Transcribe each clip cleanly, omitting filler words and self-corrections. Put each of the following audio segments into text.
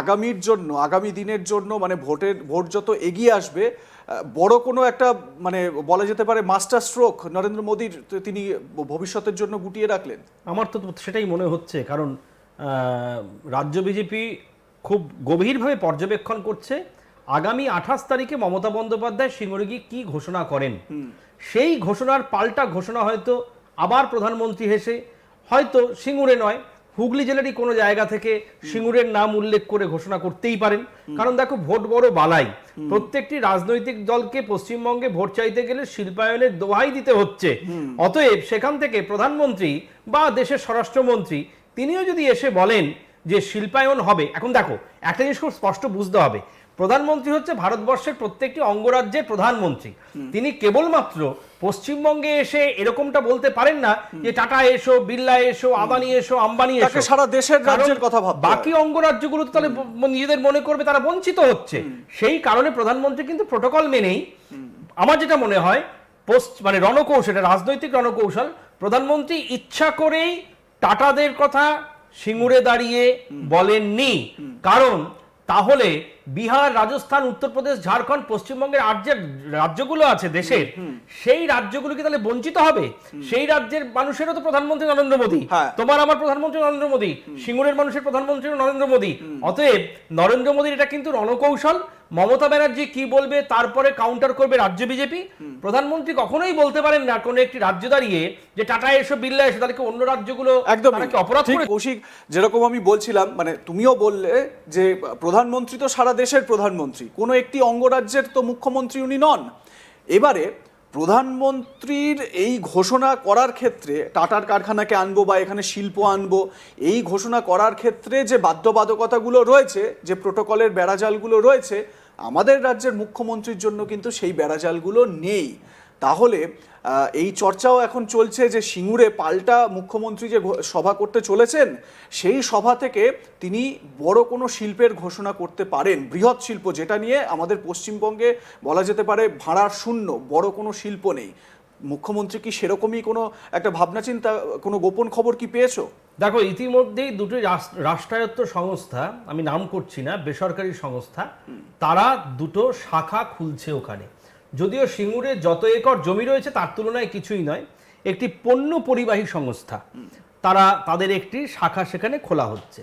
আগামীর জন্য, আগামী দিনের জন্য, মানে ভোট যত এগিয়ে আসবে, বড় কোনো একটা মানে বলা যেতে পারে মাস্টার স্ট্রোক নরেন্দ্র মোদীর তিনি ভবিষ্যতের জন্য গুটিয়ে রাখলেন? আমার তো সেটাই মনে হচ্ছে, কারণ রাজ্য বিজেপি খুব গভীরভাবে পর্যবেক্ষণ করছে আগামী 28 তারিখে মমতা বন্দ্যোপাধ্যায় সিঙ্গুরে গিয়ে কী ঘোষণা করেন। সেই ঘোষণার পাল্টা ঘোষণা হয়তো আবার প্রধানমন্ত্রী হেসে হয়তো সিঙ্গুরে নয়, হুগলি জেলারই কোনো জায়গা থেকে সিঙ্গুরের নাম উল্লেখ করে ঘোষণা করতেই পারেন। কারণ দেখো, ভোট বড় বালাই। প্রত্যেকটি রাজনৈতিক দলকে পশ্চিমবঙ্গে ভোট চাইতে গেলে শিল্পায়নের দোহাই দিতে হচ্ছে। অতএব সেখান থেকে প্রধানমন্ত্রী বা দেশের স্বরাষ্ট্রমন্ত্রী তিনিও যদি এসে বলেন যে শিল্পায়ন হবে, এখন দেখো একটা জিনিস খুব স্পষ্ট বুঝতে হবে, প্রধানমন্ত্রী হচ্ছে ভারতবর্ষের প্রত্যেকটি অঙ্গরাজ্যের প্রধানমন্ত্রী। তিনি কেবলমাত্র পশ্চিমবঙ্গে এসে এরকমটা বলতে পারেন না যে টাটা এসো, বিড়লা এসো, আদানি এসো, আম্বানি এসো, সারা দেশের রাজ্যের কথা ভাবতে বাকি অঙ্গরাজ্যগুলো তো তাহলে নিজেদের মনে করবে তারা বঞ্চিত হচ্ছে। সেই কারণে প্রধানমন্ত্রী কিন্তু প্রোটোকল মেনেই, আমার যেটা মনে হয় মানে রণকৌশল, রাজনৈতিক রণকৌশল, প্রধানমন্ত্রী ইচ্ছা করেই টাটাদের কথা সিঙ্গুরে দাঁড়িয়ে বলেননি। কারণ তাহলে বিহার, রাজস্থান, উত্তরপ্রদেশ, ঝাড়খণ্ড, পশ্চিমবঙ্গের আর যে রাজ্যগুলো আছে দেশের, সেই রাজ্যগুলো কি তাহলে বঞ্চিত হবে? সেই রাজ্যের মানুষেরও তো প্রধানমন্ত্রী নরেন্দ্র মোদী, তোমার আমার প্রধানমন্ত্রী নরেন্দ্র মোদী, সিঙ্গুরের মানুষের প্রধানমন্ত্রী নরেন্দ্র মোদী। অতএব নরেন্দ্র মোদীর এটা কিন্তু রণকৌশল। মমতা ব্যানার্জি কি বলবে তারপরে কাউন্টার করবে রাজ্য বিজেপি। প্রধানমন্ত্রী কখনোই বলতে পারেন না কোনো একটি রাজ্য দাঁড়িয়ে যে টাটা এসো, বিড়লা এসো, তাহলে অন্য রাজ্যগুলো একদম অপরাধ করে। কৌশিক, যেরকম আমি বলছিলাম, মানে তুমিও বললে যে প্রধানমন্ত্রী তো সারা দেশের প্রধানমন্ত্রী, কোনো একটি অঙ্গরাজ্যের তো মুখ্যমন্ত্রী উনি নন। এবারে প্রধানমন্ত্রীর এই ঘোষণা করার ক্ষেত্রে, টাটার কারখানাকে আনবো বা এখানে শিল্প আনবো, এই ঘোষণা করার ক্ষেত্রে যে বাধ্যবাধকতাগুলো রয়েছে, যে প্রোটোকলের বেড়াজালগুলো রয়েছে, আমাদের রাজ্যের মুখ্যমন্ত্রীর জন্য কিন্তু সেই বেড়াজালগুলো নেই। তাহলে এই চর্চাও এখন চলছে যে সিঙ্গুরে পাল্টা মুখ্যমন্ত্রী যে সভা করতে চলেছেন, সেই সভা থেকে তিনি বড় কোনো শিল্পের ঘোষণা করতে পারেন, বৃহৎ শিল্প, যেটা নিয়ে আমাদের পশ্চিমবঙ্গে বলা যেতে পারে ভাড়ার শূন্য, বড় কোনো শিল্প নেই। মুখ্যমন্ত্রী কি সেরকমই কোনো একটা ভাবনা চিন্তা, কোনো গোপন খবর কি পেয়েছো? দেখো, ইতিমধ্যেই দুটি রাষ্ট্রায়ত্ত সংস্থা, আমি নাম করছি না, বেসরকারি সংস্থা, তারা দুটো শাখা খুলছে ওখানে। যদিও সিঙ্গুরে যত একর জমি রয়েছে তার তুলনায় কিছুই নয়, একটি পণ্য পরিবাহী সংস্থা, তাদের একটি শাখা সেখানে খোলা হচ্ছে,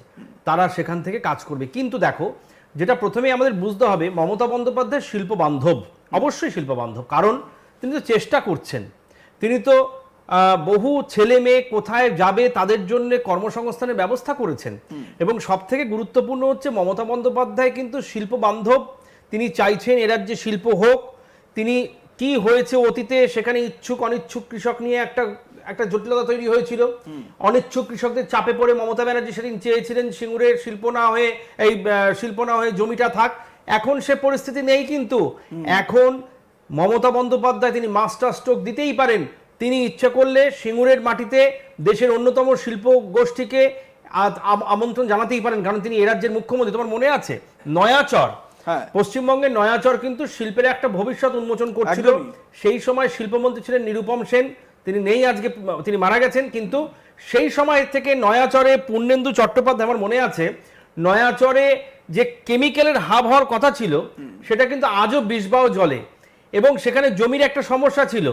তারা সেখান থেকে কাজ করবে। কিন্তু দেখো, যেটা প্রথমেই আমাদের বুঝতে হবে, মমতা বন্দ্যোপাধ্যায় শিল্প বান্ধব, অবশ্যই শিল্প বান্ধব, কারণ তিনি তো চেষ্টা করছেন। তিনি তো বহু ছেলে মেয়ে কোথায় যাবে তাদের জন্য কর্মসংস্থানের ব্যবস্থা করেছেন। এবং সব থেকে গুরুত্বপূর্ণ হচ্ছে, মমতা বন্দ্যোপাধ্যায় কিন্তু শিল্প বান্ধব। তিনি চাইছেন এ রাজ্যে শিল্প হোক। তিনি কি হয়েছে অতীতে, সেখানে ইচ্ছুক অনিচ্ছুক কৃষক নিয়ে একটা জটিলতা তৈরি হয়েছিল। অনিচ্ছুক কৃষকদের চাপে পড়ে মমতা ব্যানার্জি সেদিন চেয়েছিলেন সিঙ্গুরের শিল্প না হয়ে জমিটা থাক। এখন সে পরিস্থিতি নেই। কিন্তু এখন মমতা বন্দ্যোপাধ্যায় তিনি মাস্টার স্ট্রোক দিতেই পারেন। তিনি ইচ্ছে করলে সিঙ্গুরের মাটিতে দেশের অন্যতম শিল্প গোষ্ঠীকে আমন্ত্রণ জানাতেই পারেন, কারণ তিনি এ রাজ্যের মুখ্যমন্ত্রী। তোমার মনে আছে নয়াচর, পশ্চিমবঙ্গের নয়াচর কিন্তু শিল্পের একটা ভবিষ্যৎ উন্মোচন করছিল। সেই সময় শিল্পমন্ত্রী ছিলেন নিরুপম সেন, তিনি নেই আজকে, তিনি মারা গেছেন। কিন্তু সেই সময় থেকে নয়াচরে পূর্ণেন্দু চট্টোপাধ্যায়, আমার মনে আছে, নয়াচরে যে কেমিক্যালের হাব হওয়ার কথা ছিল সেটা কিন্তু আজও বিষবাও জলে। এবং সেখানে জমির একটা সমস্যা ছিল।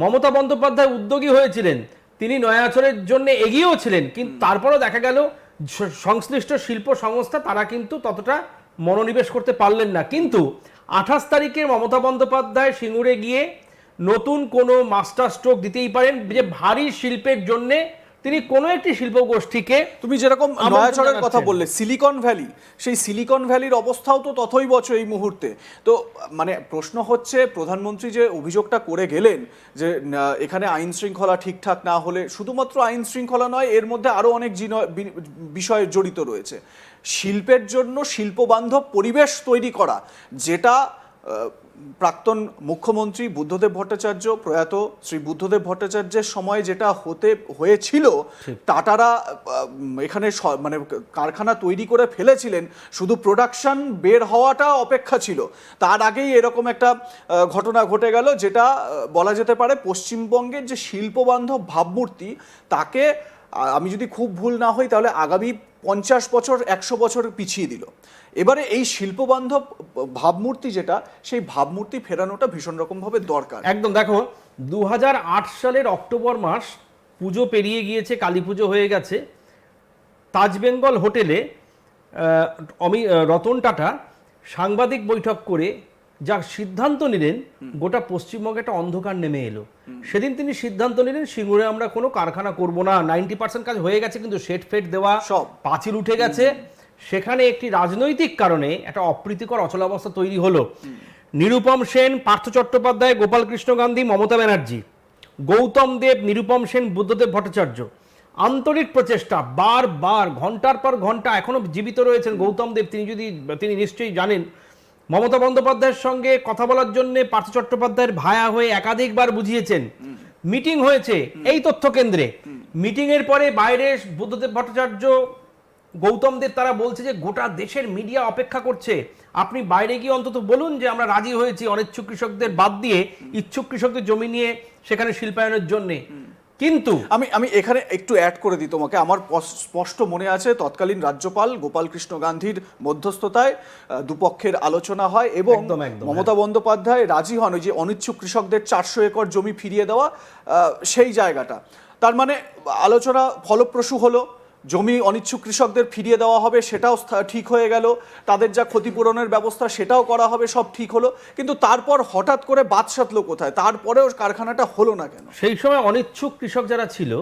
মমতা বন্দ্যোপাধ্যায় উদ্যোগী হয়েছিলেন, তিনি নয়াচরের জন্য এগিয়েও ছিলেন। কিন্তু তারপরও দেখা গেল সংশ্লিষ্ট শিল্প সংস্থা তারা কিন্তু ততটা মনোনিবেশ করতে পারলেন না। কিন্তু 28 তারিখে মমতা বন্দ্যোপাধ্যায় সিঙ্গুরে গিয়ে নতুন কোনো মাস্টার স্ট্রোক দিতেই পারেন, যে ভারী শিল্পের জন্য তিনি কোনো একটি শিল্প গোষ্ঠীকে, তুমি যেরকম নয়াচরের কথা বললে, সিলিকন ভ্যালি, সেই সিলিকন ভ্যালির অবস্থাও তো তথই বছর এই মুহূর্তে। তো মানে প্রশ্ন হচ্ছে, প্রধানমন্ত্রী যে অভিযোগটা করে গেলেন যে এখানে আইন শৃঙ্খলা ঠিকঠাক না হলে, শুধুমাত্র আইন শৃঙ্খলা নয়, এর মধ্যে আরও অনেক বিষয় জড়িত রয়েছে। শিল্পের জন্য শিল্পবান্ধব পরিবেশ তৈরি করা, যেটা প্রাক্তন মুখ্যমন্ত্রী বুদ্ধদেব ভট্টাচার্য, প্রয়াত শ্রী বুদ্ধদেব ভট্টাচার্যের সময় যেটা হয়েছিল, টাটারা এখানে মানে কারখানা তৈরি করে ফেলেছিলেন, শুধু প্রোডাকশন বের হওয়াটা অপেক্ষা ছিল। তার আগেই এরকম একটা ঘটনা ঘটে গেল, যেটা বলা যেতে পারে পশ্চিমবঙ্গের যে শিল্পবান্ধব ভাবমূর্তি, তাকে, আমি যদি খুব ভুল না হই, তাহলে আগামী 50 বছর 100 বছর পিছিয়ে দিল। এবারে এই শিল্পবান্ধব ভাবমূর্তি যেটা, সেই ভাবমূর্তি ফেরানোটা ভীষণ রকমভাবে দরকার। একদম। দেখো 2008 সালের অক্টোবর মাস, পুজো পেরিয়ে গিয়েছে, কালী পুজো হয়ে গেছে, তাজ বেঙ্গল হোটেলে রতন টাটা সাংবাদিক বৈঠক করে যা সিদ্ধান্ত নিলেন, গোটা পশ্চিমবঙ্গে একটা অন্ধকার নেমে এলো। সেদিন তিনি সিদ্ধান্ত নিলেন সিঙ্গুরে আমরা কোনো কারখানা করব না। 90% কাজ হয়ে গেছে, কিন্তু শেড ফেড দেওয়া, সব পাঁচিল উঠে গেছে। সেখানে একটি রাজনৈতিক কারণে একটা অপ্রীতিকর অচলাবস্থা তৈরি হলো। নিরুপম সেন, পার্থ চট্টোপাধ্যায়, গোপালকৃষ্ণ গান্ধী, মমতা ব্যানার্জি, গৌতম দেব, নিরুপম সেন, বুদ্ধদেব ভট্টাচার্য, আন্তরিক প্রচেষ্টা, বারবার ঘন্টার পর ঘন্টা, এখনো জীবিত রয়েছেন গৌতম দেব, তিনি নিশ্চয়ই জানেন। মমতা বন্দ্যোপাধ্যায়ের সঙ্গে কথা বলার জন্য পার্থ চট্টোপাধ্যায়ের ভায়া হয়ে একাধিকবার বুঝিয়েছেন। মিটিং হয়েছে এই তথ্য কেন্দ্রে। মিটিং এর পরে বাইরে বুদ্ধদেব ভট্টাচার্য, গৌতম দেব তারা বলছে যে গোটা দেশের মিডিয়া অপেক্ষা করছে, আপনি বাইরে গিয়ে অন্তত বলুন যে আমরা রাজি হয়েছি অনিচ্ছুক কৃষকদের বাদ দিয়ে ইচ্ছুক কৃষকদের জমি নিয়ে সেখানে শিল্পায়নের জন্য। কিন্তু আমি এখানে একটু অ্যাড করে দিই তোমাকে। আমার স্পষ্ট মনে আছে তৎকালীন রাজ্যপাল গোপালকৃষ্ণ গান্ধীর মধ্যস্থতায় দুপক্ষের আলোচনা হয় এবং মমতা বন্দ্যোপাধ্যায় রাজি হন ওই যে অনিচ্ছুক কৃষকদের 400 একর জমি ফিরিয়ে দেওয়া, সেই জায়গাটা। তার মানে আলোচনা ফলপ্রসূ হলো, জমি অনিচ্ছুক কৃষকদের ফিরিয়ে দেওয়া হবে, সেটাও ঠিক হয়ে গেল, তাদের যা ক্ষতিপূরণের ব্যবস্থা সেটাও করা হবে, সব ঠিক হলো। কিন্তু তারপর হঠাৎ করে বাদ সাধলো কোথায়? তারপরেও কারখানাটা হলো না কেন? সেই সময় অনিচ্ছুক কৃষক যারা ছিল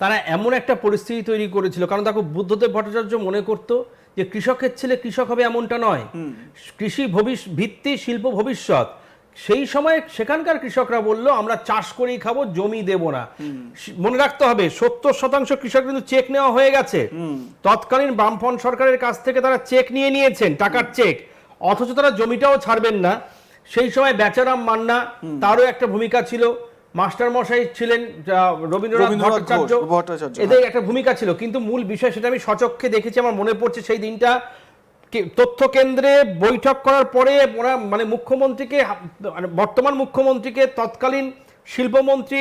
তারা এমন একটা পরিস্থিতি তৈরি করেছিল, কারণ দেখো বুদ্ধদেব ভট্টাচার্য মনে করতো যে কৃষকের ছেলে কৃষক হবে এমনটা নয়, কৃষি ভিত্তি শিল্প ভবিষ্যৎ। সেই সময় সেখানকার কৃষকরা বললো আমরা চাষ করেই খাবো, জমি দেব না। মনে রাখতে হবে 70% কৃষক কিন্তু চেক নেওয়া হয়ে গেছে, তৎকালীন বামফ্রন্ট সরকারের কাছ থেকে তারা চেক নিয়ে নিয়েছেন, টাকার চেক, অথচ তারা জমিটাও ছাড়বেন না। সেই সময় বেচারাম মান্না, তারও একটা ভূমিকা ছিল, মাস্টার মশাই ছিলেন রবীন্দ্রনাথ ভট্টাচার্য, এদের একটা ভূমিকা ছিল। কিন্তু মূল বিষয় সেটা আমি সচক্ষে দেখেছি, আমার মনে পড়ছে সেই দিনটা তথ্য কেন্দ্রে বৈঠক করার পরে ওরা মানে মুখ্যমন্ত্রীকে, বর্তমান মুখ্যমন্ত্রীকে, তৎকালীন শিল্পমন্ত্রী,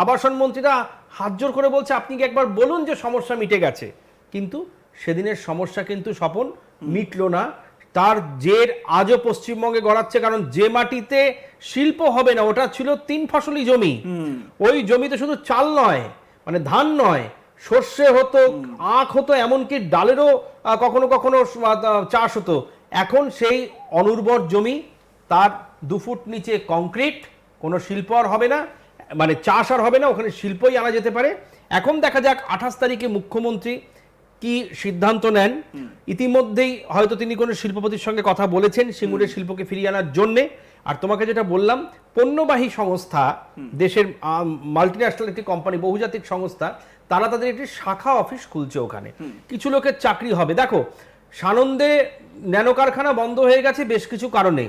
আবাসন মন্ত্রীরা হাত জোর করে বলছে আপনি কি একবার বলুন যে সমস্যা মিটে গেছে। কিন্তু সেদিনের সমস্যা কিন্তু স্বপন মিটলো না, তার জের আজও পশ্চিমবঙ্গে গড়াচ্ছে। কারণ যে মাটিতে শিল্প হবে না ওটা ছিল 3 ফসলি জমি। ওই জমিতে শুধু চাল নয়, মানে ধান নয়, সর্ষে হতো, আখ হতো, এমনকি ডালেরও কখনো কখনো চাষ হতো। এখন সেই অনুর্বর জমি, তার 2 ফুট নিচে কংক্রিট, কোনো শিল্প আর হবে না, মানে চাষ আর হবে না, ওখানে শিল্পই আনা যেতে পারে। এখন দেখা যাক 28 তারিখে মুখ্যমন্ত্রী কি সিদ্ধান্ত নেন। ইতিমধ্যেই হয়তো তিনি কোনো শিল্পপতির সঙ্গে কথা বলেছেন সিঙ্গুরের শিল্পকে ফিরিয়ে আনার জন্যে। আর তোমাকে যেটা বললাম, পণ্যবাহী সংস্থা, দেশের মাল্টিন্যাশনাল একটি কোম্পানি, বহুজাতিক সংস্থা, তারা তাদের একটি শাখা অফিস খুলছে ওখানে, কিছু লোকের চাকরি হবে। দেখো সানন্দে ন্যানো কারখানা বন্ধ হয়ে গেছে বেশ কিছু কারণে,